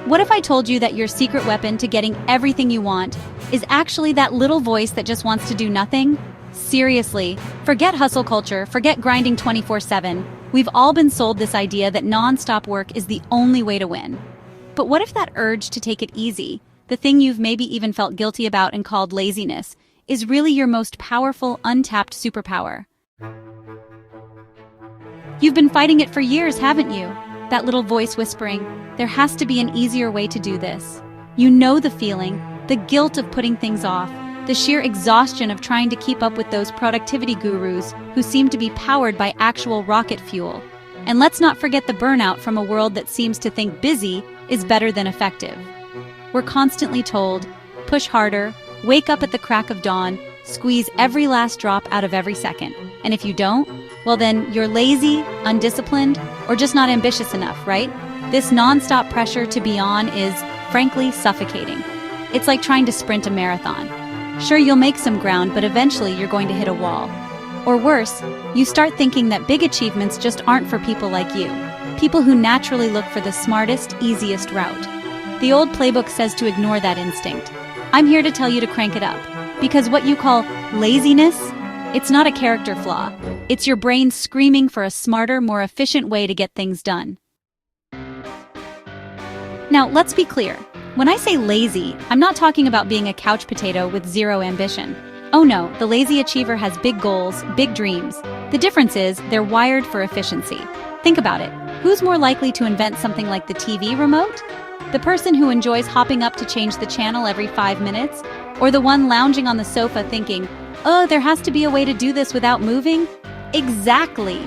What if I told you that your secret weapon to getting everything you want is actually that little voice that just wants to do nothing? Seriously, forget hustle culture, forget grinding 24/7. We've all been sold this idea that non-stop work is the only way to win. But what if that urge to take it easy, the thing you've maybe even felt guilty about and called laziness, is really your most powerful, untapped superpower? You've been fighting it for years, haven't you? That little voice whispering, there has to be an easier way to do this. You know the feeling, the guilt of putting things off, the sheer exhaustion of trying to keep up with those productivity gurus who seem to be powered by actual rocket fuel. And let's not forget the burnout from a world that seems to think busy is better than effective. We're constantly told, push harder, wake up at the crack of dawn, squeeze every last drop out of every second. And if you don't, well then you're lazy, undisciplined, or just not ambitious enough, right? This non-stop pressure to be on is, frankly, suffocating. It's like trying to sprint a marathon. Sure, you'll make some ground, but eventually you're going to hit a wall. Or worse, you start thinking that big achievements just aren't for people like you, people who naturally look for the smartest, easiest route. The old playbook says to ignore that instinct. I'm here to tell you to crank it up, because what you call laziness, it's not a character flaw. It's your brain screaming for a smarter, more efficient way to get things done. Now, let's be clear. When I say lazy, I'm not talking about being a couch potato with zero ambition. Oh no, the lazy achiever has big goals, big dreams. The difference is they're wired for efficiency. Think about it. Who's more likely to invent something like the TV remote? The person who enjoys hopping up to change the channel every 5 minutes? Or the one lounging on the sofa thinking, oh, there has to be a way to do this without moving? Exactly.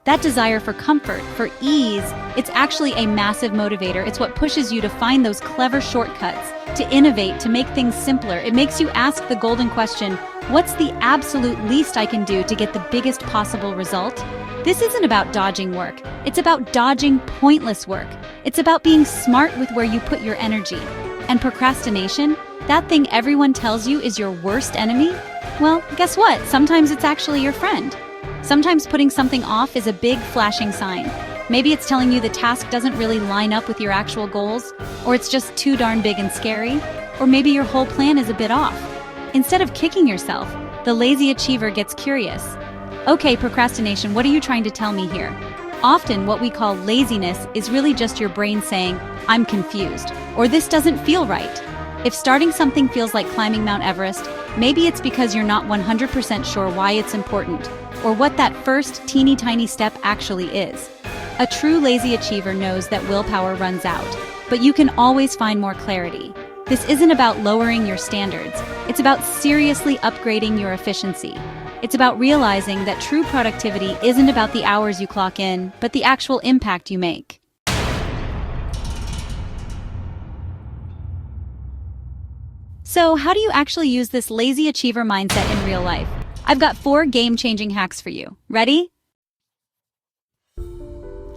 That desire for comfort, for ease, it's actually a massive motivator. It's what pushes you to find those clever shortcuts, to innovate, to make things simpler. It makes you ask the golden question, what's the absolute least I can do to get the biggest possible result? This isn't about dodging work. It's about dodging pointless work. It's about being smart with where you put your energy. And procrastination, that thing everyone tells you is your worst enemy? Well, guess what? Sometimes it's actually your friend. Sometimes putting something off is a big flashing sign. Maybe it's telling you the task doesn't really line up with your actual goals, or it's just too darn big and scary, or maybe your whole plan is a bit off. Instead of kicking yourself, the lazy achiever gets curious. Okay, procrastination, what are you trying to tell me here? Often what we call laziness is really just your brain saying, I'm confused, or this doesn't feel right. If starting something feels like climbing Mount Everest, maybe it's because you're not 100% sure why it's important, or what that first teeny tiny step actually is. A true lazy achiever knows that willpower runs out, but you can always find more clarity. This isn't about lowering your standards, it's about seriously upgrading your efficiency. It's about realizing that true productivity isn't about the hours you clock in, but the actual impact you make. So, how do you actually use this lazy achiever mindset in real life? I've got 4 game-changing hacks for you. Ready?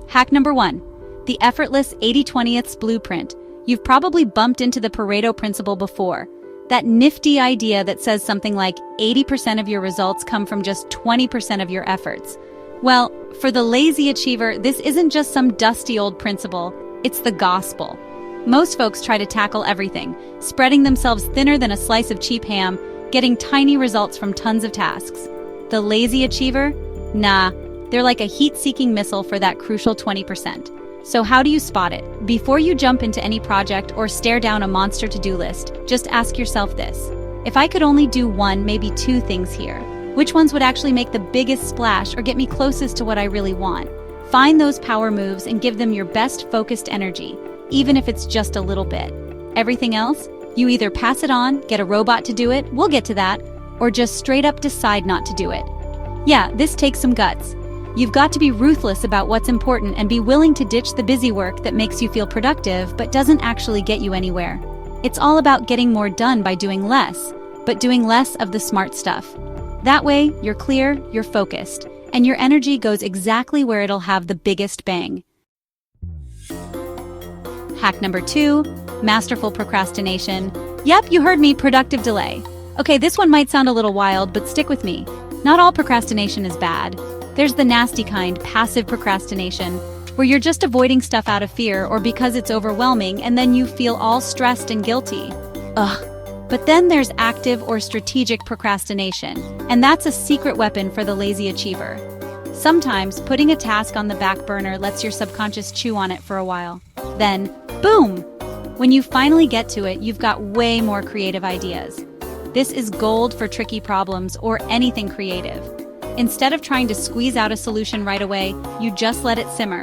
Hack number 1, the effortless 80/20ths blueprint. You've probably bumped into the Pareto principle before. That nifty idea that says something like 80% of your results come from just 20% of your efforts. Well, for the lazy achiever, this isn't just some dusty old principle, it's the gospel. Most folks try to tackle everything, spreading themselves thinner than a slice of cheap ham, getting tiny results from tons of tasks. The lazy achiever? Nah, they're like a heat-seeking missile for that crucial 20%. So how do you spot it? Before you jump into any project or stare down a monster to-do list, just ask yourself this. If I could only do 1, maybe 2 things here, which ones would actually make the biggest splash or get me closest to what I really want? Find those power moves and give them your best focused energy, even if it's just a little bit. Everything else? You either pass it on, get a robot to do it, we'll get to that, or just straight up decide not to do it. Yeah, this takes some guts. You've got to be ruthless about what's important and be willing to ditch the busy work that makes you feel productive but doesn't actually get you anywhere. It's all about getting more done by doing less, but doing less of the smart stuff. That way, you're clear, you're focused, and your energy goes exactly where it'll have the biggest bang. Hack number 2, Masterful Procrastination. Yep, you heard me, productive delay. Okay, this one might sound a little wild, but stick with me. Not all procrastination is bad. There's the nasty kind, passive procrastination. where you're just avoiding stuff out of fear or because it's overwhelming and then you feel all stressed and guilty. Ugh. But then there's active or strategic procrastination, and that's a secret weapon for the lazy achiever. Sometimes putting a task on the back burner lets your subconscious chew on it for a while. Then, boom! When you finally get to it, you've got way more creative ideas. This is gold for tricky problems or anything creative. Instead of trying to squeeze out a solution right away, you just let it simmer.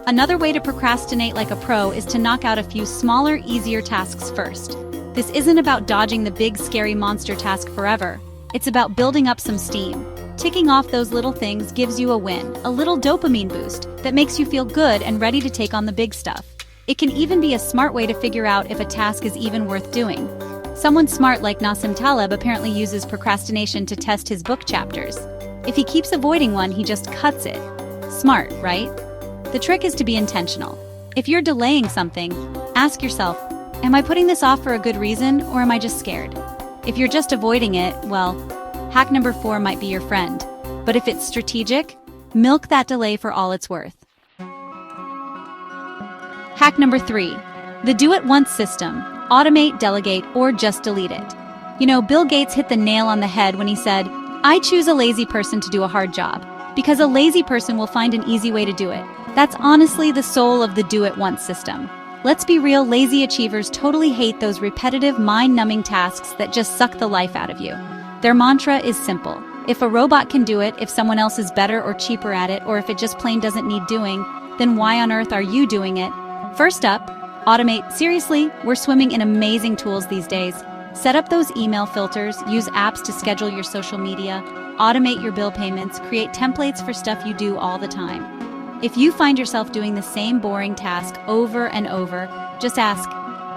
Another way to procrastinate like a pro is to knock out a few smaller, easier tasks first. This isn't about dodging the big, scary monster task forever. It's about building up some steam. Ticking off those little things gives you a win, a little dopamine boost that makes you feel good and ready to take on the big stuff. It can even be a smart way to figure out if a task is even worth doing. Someone smart like Nassim Taleb apparently uses procrastination to test his book chapters. If he keeps avoiding one, he just cuts it. Smart, right? The trick is to be intentional. If you're delaying something, ask yourself, am I putting this off for a good reason, or am I just scared? If you're just avoiding it, well, hack number 4 might be your friend. But if it's strategic, milk that delay for all it's worth. Hack number 3, the do-it-once system. Automate, delegate, or just delete it. You know, Bill Gates hit the nail on the head when he said, I choose a lazy person to do a hard job, because a lazy person will find an easy way to do it. That's honestly the soul of the do-it-once system. Let's be real, lazy achievers totally hate those repetitive, mind-numbing tasks that just suck the life out of you. Their mantra is simple. If a robot can do it, if someone else is better or cheaper at it, or if it just plain doesn't need doing, then why on earth are you doing it? First up, automate. Seriously, we're swimming in amazing tools these days. Set up those email filters, use apps to schedule your social media, automate your bill payments, create templates for stuff you do all the time. If you find yourself doing the same boring task over and over, just ask,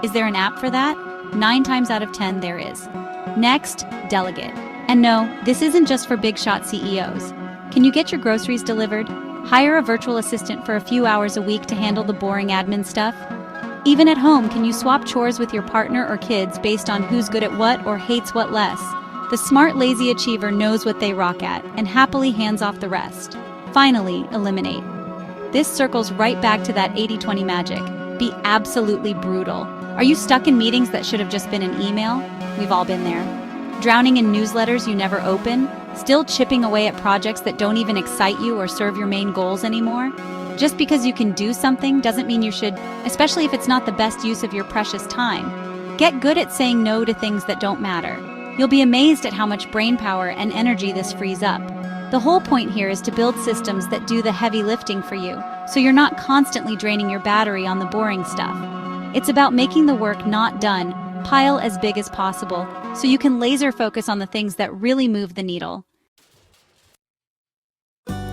is there an app for that? 9 times out of 10, there is. Next, delegate. And no, this isn't just for big shot CEOs. Can you get your groceries delivered? Hire a virtual assistant for a few hours a week to handle the boring admin stuff? Even at home, can you swap chores with your partner or kids based on who's good at what or hates what less? The smart lazy achiever knows what they rock at and happily hands off the rest. Finally, eliminate. This circles right back to that 80-20 magic. Be absolutely brutal. Are you stuck in meetings that should have just been an email? We've all been there. Drowning in newsletters you never open? Still chipping away at projects that don't even excite you or serve your main goals anymore? Just because you can do something doesn't mean you should, especially if it's not the best use of your precious time. Get good at saying no to things that don't matter. You'll be amazed at how much brain power and energy this frees up. The whole point here is to build systems that do the heavy lifting for you, so you're not constantly draining your battery on the boring stuff. It's about making the work not done pile as big as possible, so you can laser focus on the things that really move the needle.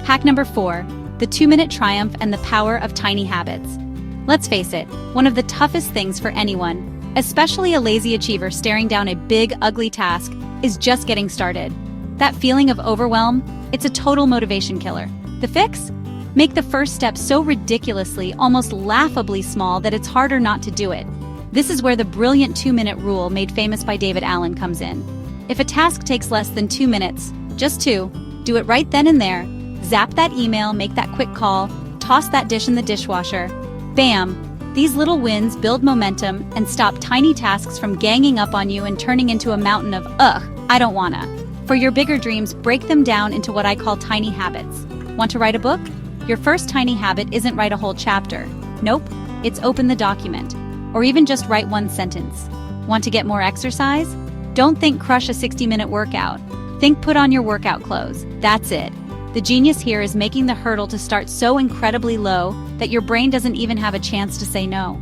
Hack number 4, the 2-minute triumph and the power of tiny habits. Let's face it, one of the toughest things for anyone, especially a lazy achiever staring down a big, ugly task, is just getting started. That feeling of overwhelm, it's a total motivation killer. The fix? Make the first step so ridiculously, almost laughably small that it's harder not to do it. This is where the brilliant 2-minute rule made famous by David Allen comes in. If a task takes less than 2 minutes, just 2, do it right then and there. Zap that email, make that quick call, toss that dish in the dishwasher. Bam! These little wins build momentum and stop tiny tasks from ganging up on you and turning into a mountain of, ugh, I don't wanna. For your bigger dreams, break them down into what I call tiny habits. Want to write a book? Your first tiny habit isn't write a whole chapter. Nope, it's open the document. Or even just write one sentence. Want to get more exercise? Don't think crush a 60-minute workout. Think put on your workout clothes. That's it. The genius here is making the hurdle to start so incredibly low that your brain doesn't even have a chance to say no.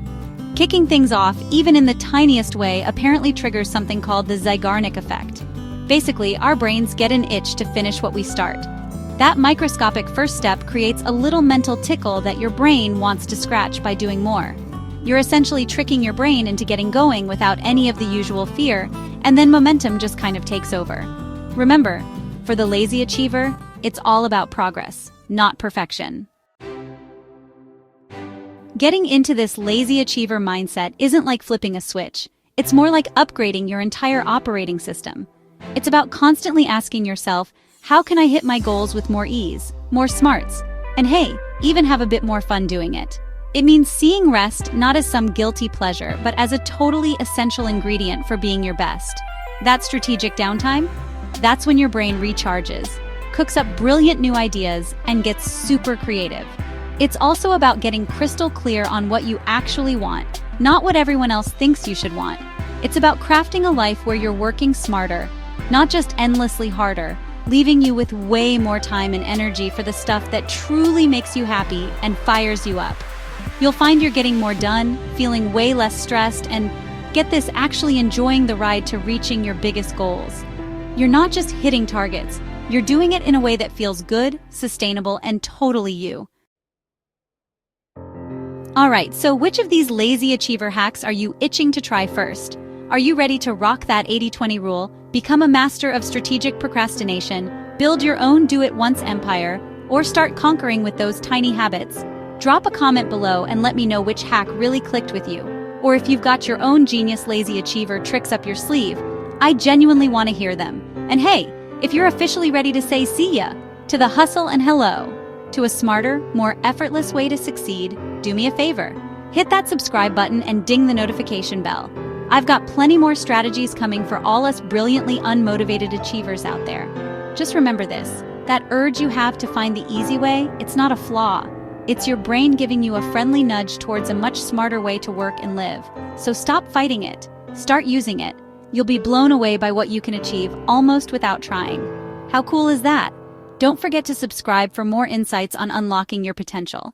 Kicking things off, even in the tiniest way, apparently triggers something called the Zeigarnik effect. Basically, our brains get an itch to finish what we start. That microscopic first step creates a little mental tickle that your brain wants to scratch by doing more. You're essentially tricking your brain into getting going without any of the usual fear, and then momentum just kind of takes over. Remember, for the lazy achiever, it's all about progress, not perfection. Getting into this lazy achiever mindset isn't like flipping a switch. It's more like upgrading your entire operating system. It's about constantly asking yourself, how can I hit my goals with more ease, more smarts? And hey, even have a bit more fun doing it. It means seeing rest not as some guilty pleasure, but as a totally essential ingredient for being your best. That strategic downtime? That's when your brain recharges, cooks up brilliant new ideas, and gets super creative. It's also about getting crystal clear on what you actually want, not what everyone else thinks you should want. It's about crafting a life where you're working smarter, not just endlessly harder, leaving you with way more time and energy for the stuff that truly makes you happy and fires you up. You'll find you're getting more done, feeling way less stressed, and get this, actually enjoying the ride to reaching your biggest goals. You're not just hitting targets, you're doing it in a way that feels good, sustainable, and totally you. Alright, so which of these lazy achiever hacks are you itching to try first? Are you ready to rock that 80-20 rule, become a master of strategic procrastination, build your own do-it-once empire, or start conquering with those tiny habits? Drop a comment below and let me know which hack really clicked with you. Or if you've got your own genius lazy achiever tricks up your sleeve, I genuinely want to hear them. And hey, if you're officially ready to say see ya to the hustle and hello to a smarter, more effortless way to succeed, do me a favor. Hit that subscribe button and ding the notification bell. I've got plenty more strategies coming for all us brilliantly unmotivated achievers out there. Just remember this, that urge you have to find the easy way, it's not a flaw. It's your brain giving you a friendly nudge towards a much smarter way to work and live. So stop fighting it. Start using it. You'll be blown away by what you can achieve almost without trying. How cool is that? Don't forget to subscribe for more insights on unlocking your potential.